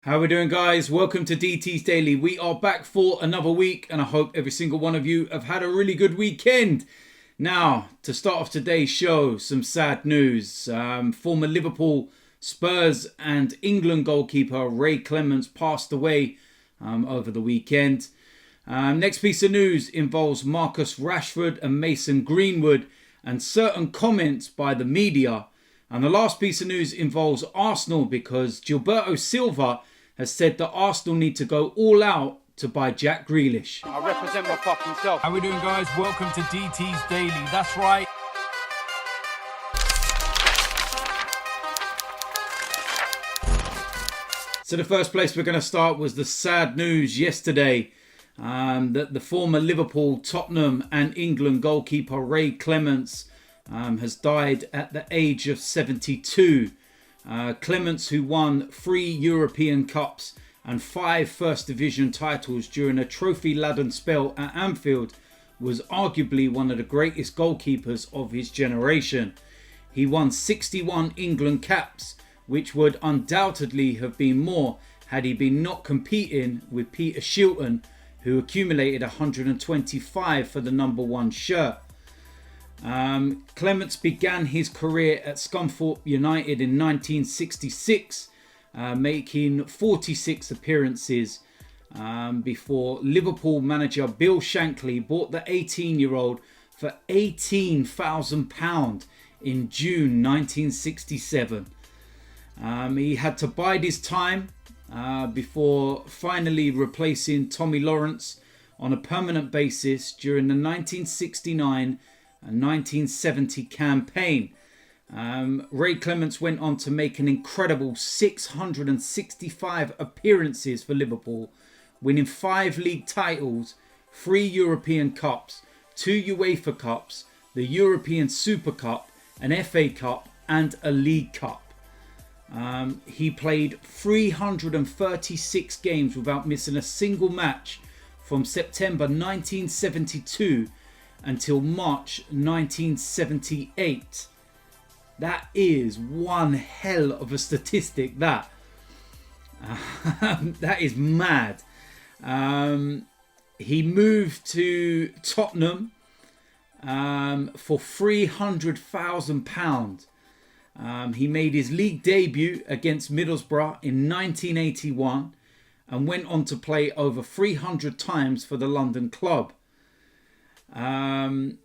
How are we doing, guys? Welcome to DT's Daily. We are back for another week and I hope every single one of you have had a really good weekend. Now, to start off today's show, some sad news. Former Liverpool, Spurs and England goalkeeper Ray Clemence passed away over the weekend. Next piece of news involves Marcus Rashford and Mason Greenwood and certain comments by the media. And the last piece of news involves Arsenal because Gilberto Silva has said that Arsenal need to go all out to buy Jack Grealish. I represent my fucking self. How we doing, guys? Welcome to DT's Daily. That's right. So the first place we're going to start was the sad news yesterday that the former Liverpool, Tottenham and England goalkeeper Ray Clemence has died at the age of 72. Clemence, who won 3 European Cups and 5 First Division titles during a trophy-laden spell at Anfield, was arguably one of the greatest goalkeepers of his generation. He won 61 England caps, which would undoubtedly have been more had he been not competing with Peter Shilton, who accumulated 125 for the number 1 shirt. Clemence began his career at Scunthorpe United in 1966, making 46 appearances before Liverpool manager Bill Shankly bought the 18-year-old for £18,000 in June 1967. He had to bide his time before finally replacing Tommy Lawrence on a permanent basis during the 1969 and 1970 campaign. Ray Clemence went on to make an incredible 665 appearances for Liverpool, winning 5 league titles, 3 European Cups, 2 UEFA Cups, the European Super Cup, an FA Cup and a League Cup. He played 336 games without missing a single match from September 1972 until March 1978. That is one hell of a statistic, that. That is mad. He moved to Tottenham for £300,000. He made his league debut against Middlesbrough in 1981 and went on to play over 300 times for the London club.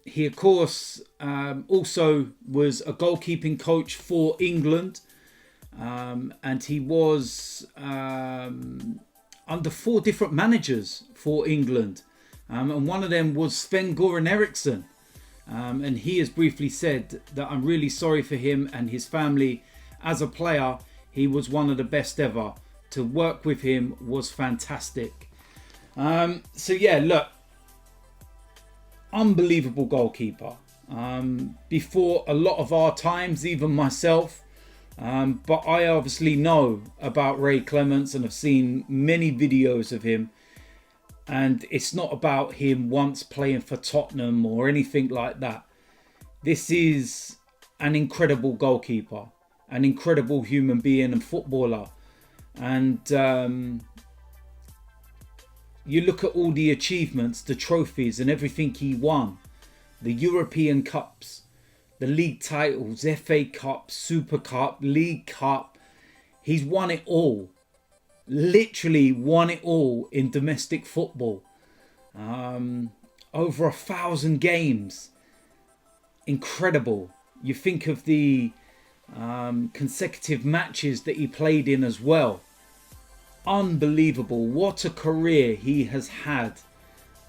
He of course also was a goalkeeping coach for England, and he was under 4 different managers for England, and one of them was Sven-Göran Eriksson, and he has briefly said that I'm really sorry for him and his family. As a player, he was one of the best ever. To work with him was fantastic. So yeah, look, unbelievable goalkeeper. Before a lot of our times, even myself. But I obviously know about Ray Clemence and have seen many videos of him. And it's not about him once playing for Tottenham or anything like that. This is an incredible goalkeeper, an incredible human being and footballer. And you look at all the achievements, the trophies and everything he won. The European Cups, the league titles, FA Cup, Super Cup, League Cup. He's won it all. Literally won it all in domestic football. Over 1,000 games. Incredible. You think of the consecutive matches that he played in as well. Unbelievable. What a career he has had.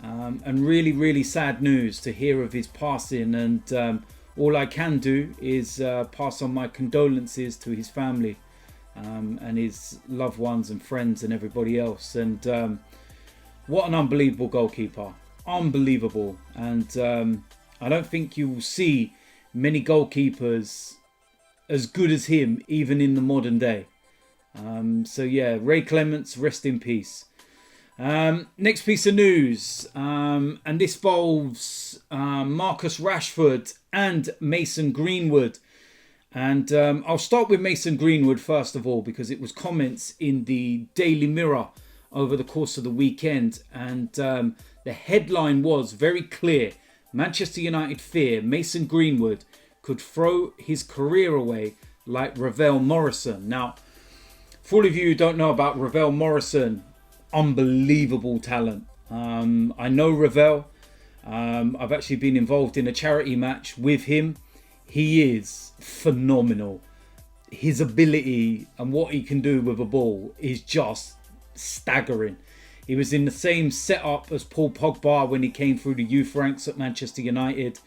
And really, really sad news to hear of his passing. And all I can do is pass on my condolences to his family and his loved ones and friends and everybody else. And what an unbelievable goalkeeper. Unbelievable. And I don't think you will see many goalkeepers as good as him, even in the modern day. So yeah, Ray Clemence, rest in peace. Next piece of news, and this involves Marcus Rashford and Mason Greenwood. And I'll start with Mason Greenwood first of all, because it was comments in the Daily Mirror over the course of the weekend. And the headline was very clear. Manchester United fear Mason Greenwood could throw his career away like Ravel Morrison. Now, for all of you who don't know about Ravel Morrison, unbelievable talent. I know Ravel. I've actually been involved in a charity match with him. He is phenomenal. His ability and what he can do with a ball is just staggering. He was in the same setup as Paul Pogba when he came through the youth ranks at Manchester United.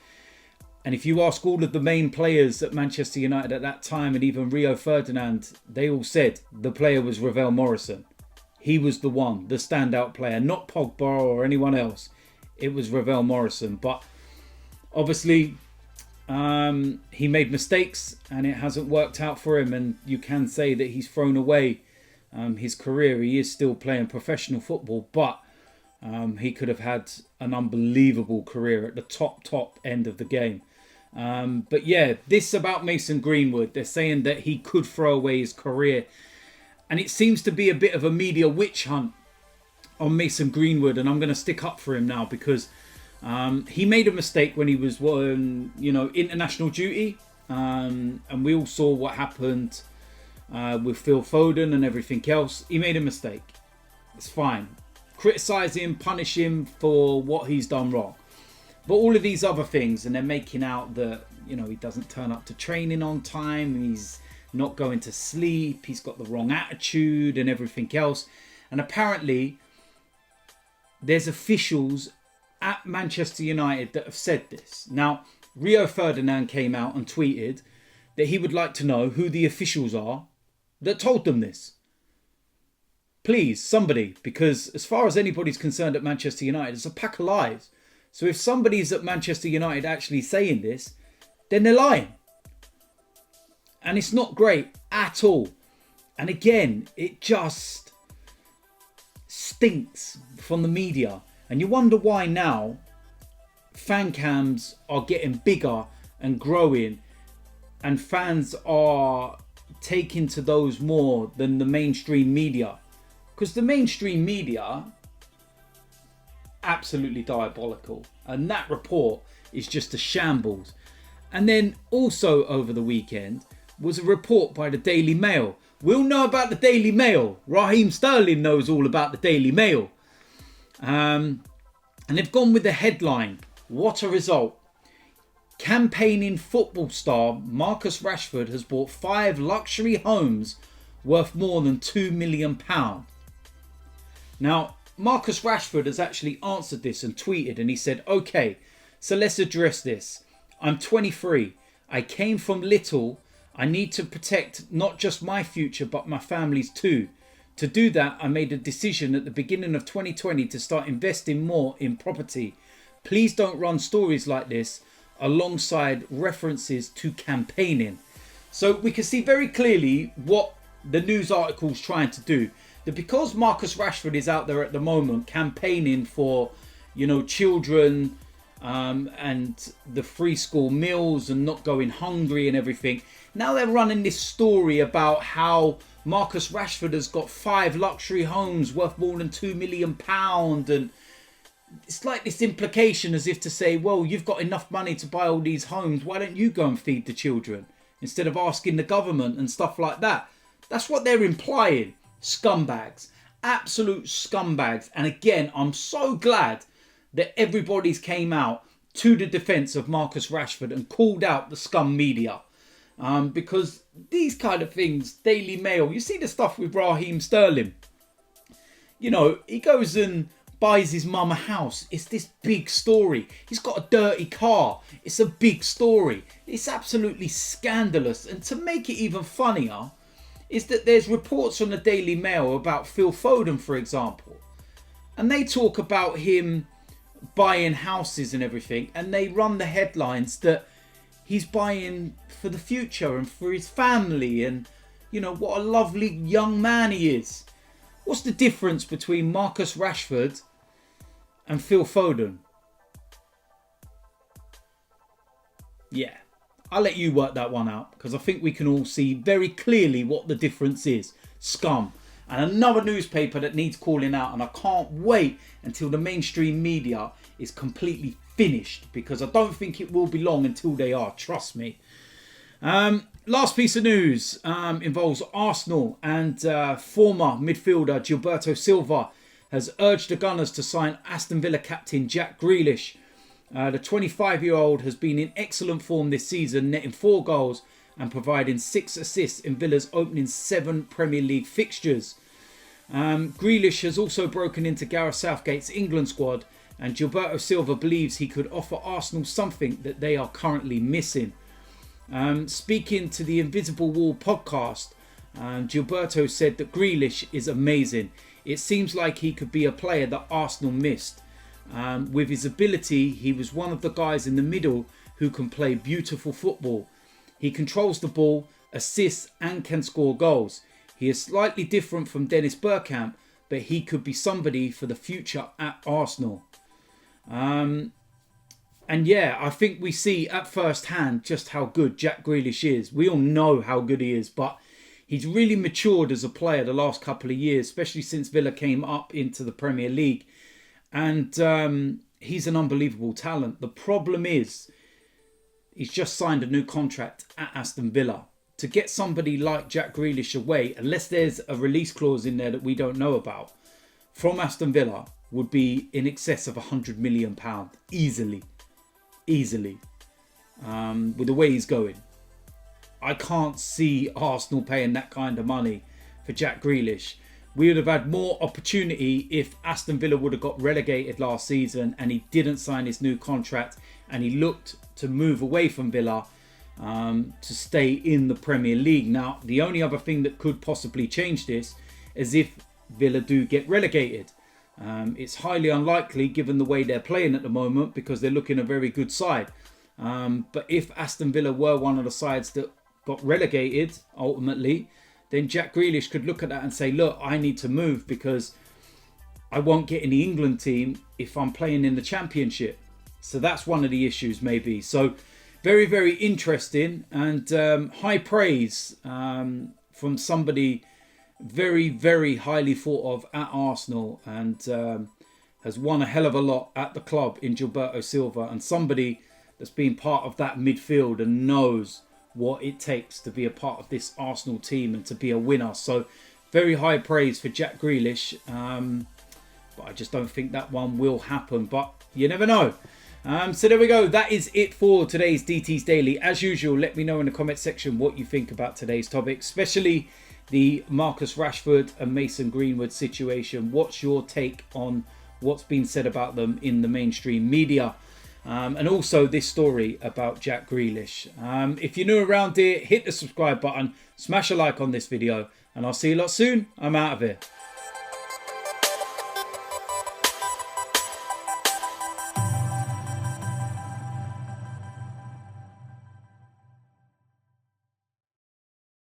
And if you ask all of the main players at Manchester United at that time, and even Rio Ferdinand, they all said the player was Ravel Morrison. He was the one, the standout player, not Pogba or anyone else. It was Ravel Morrison. But obviously, he made mistakes and it hasn't worked out for him. And you can say that he's thrown away his career. He is still playing professional football, but he could have had an unbelievable career at the top end of the game. But yeah, this about Mason Greenwood. They're saying that he could throw away his career. And it seems to be a bit of a media witch hunt on Mason Greenwood. And I'm going to stick up for him now because he made a mistake when he was on, international duty. And we all saw what happened with Phil Foden and everything else. He made a mistake. It's fine. Criticise him, punish him for what he's done wrong. But all of these other things, and they're making out that, he doesn't turn up to training on time. He's not going to sleep. He's got the wrong attitude and everything else. And apparently, there's officials at Manchester United that have said this. Now, Rio Ferdinand came out and tweeted that he would like to know who the officials are that told them this. Please, somebody, because as far as anybody's concerned at Manchester United, it's a pack of lies. So if somebody's at Manchester United actually saying this, then they're lying. And it's not great at all. And again, it just stinks from the media. And you wonder why now fan cams are getting bigger and growing, and fans are taking to those more than the mainstream media. Because the mainstream media, absolutely diabolical. And that report is just a shambles. And then also over the weekend was a report by the Daily Mail. We'll know about the Daily Mail. Raheem Sterling knows all about the Daily Mail. And they've gone with the headline. What a result. Campaigning football star Marcus Rashford has bought 5 luxury homes worth more than £2 million. Now, Marcus Rashford has actually answered this and tweeted, and he said, okay, so let's address this. I'm 23. I came from little. I need to protect not just my future, but my family's too. To do that, I made a decision at the beginning of 2020 to start investing more in property. Please don't run stories like this alongside references to campaigning. So we can see very clearly what the news article's trying to do. That because Marcus Rashford is out there at the moment campaigning for, children and the free school meals and not going hungry and everything. Now they're running this story about how Marcus Rashford has got 5 luxury homes worth more than £2 million. And it's like this implication as if to say, well, you've got enough money to buy all these homes. Why don't you go and feed the children instead of asking the government and stuff like that? That's what they're implying. Scumbags. Absolute scumbags. And again, I'm so glad that everybody's came out to the defence of Marcus Rashford and called out the scum media. Because these kind of things, Daily Mail, you see the stuff with Raheem Sterling. He goes and buys his mum a house. It's this big story. He's got a dirty car. It's a big story. It's absolutely scandalous. And to make it even funnier is that there's reports from the Daily Mail about Phil Foden, for example. And they talk about him buying houses and everything. And they run the headlines that he's buying for the future and for his family. And, what a lovely young man he is. What's the difference between Marcus Rashford and Phil Foden? Yeah, I'll let you work that one out because I think we can all see very clearly what the difference is. Scum. And another newspaper that needs calling out, and I can't wait until the mainstream media is completely finished because I don't think it will be long until they are, trust me. Last piece of news involves Arsenal, and former midfielder Gilberto Silva has urged the Gunners to sign Aston Villa captain Jack Grealish. The 25-year-old has been in excellent form this season, netting 4 goals and providing 6 assists in Villa's opening 7 Premier League fixtures. Grealish has also broken into Gareth Southgate's England squad, and Gilberto Silva believes he could offer Arsenal something that they are currently missing. Speaking to the Invisible Wall podcast, Gilberto said that Grealish is amazing. It seems like he could be a player that Arsenal missed. With his ability, he was one of the guys in the middle who can play beautiful football. He controls the ball, assists and can score goals. He is slightly different from Dennis Bergkamp, but he could be somebody for the future at Arsenal. And yeah, I think we see at first hand just how good Jack Grealish is. We all know how good he is, but he's really matured as a player the last couple of years, especially since Villa came up into the Premier League. And he's an unbelievable talent. The problem is, he's just signed a new contract at Aston Villa. To get somebody like Jack Grealish away, unless there's a release clause in there that we don't know about, from Aston Villa would be in excess of £100 million. Easily. With the way he's going. I can't see Arsenal paying that kind of money for Jack Grealish. We would have had more opportunity if Aston Villa would have got relegated last season and he didn't sign his new contract and he looked to move away from Villa to stay in the Premier League. Now, the only other thing that could possibly change this is if Villa do get relegated. It's highly unlikely given the way they're playing at the moment because they're looking a very good side. But if Aston Villa were one of the sides that got relegated ultimately, then Jack Grealish could look at that and say, look, I need to move because I won't get in the England team if I'm playing in the Championship. So that's one of the issues maybe. So very, very interesting and high praise from somebody very, very highly thought of at Arsenal and has won a hell of a lot at the club in Gilberto Silva, and somebody that's been part of that midfield and knows what it takes to be a part of this Arsenal team and to be a winner. So very high praise for Jack Grealish, but I just don't think that one will happen, but you never know. So there we go. That is it for today's DT's Daily. As usual, let me know in the comment section what you think about today's topic, especially the Marcus Rashford and Mason Greenwood situation. What's your take on what's been said about them in the mainstream media? And also this story about Jack Grealish. If you're new around here, hit the subscribe button, smash a like on this video, and I'll see you lot soon. I'm out of here.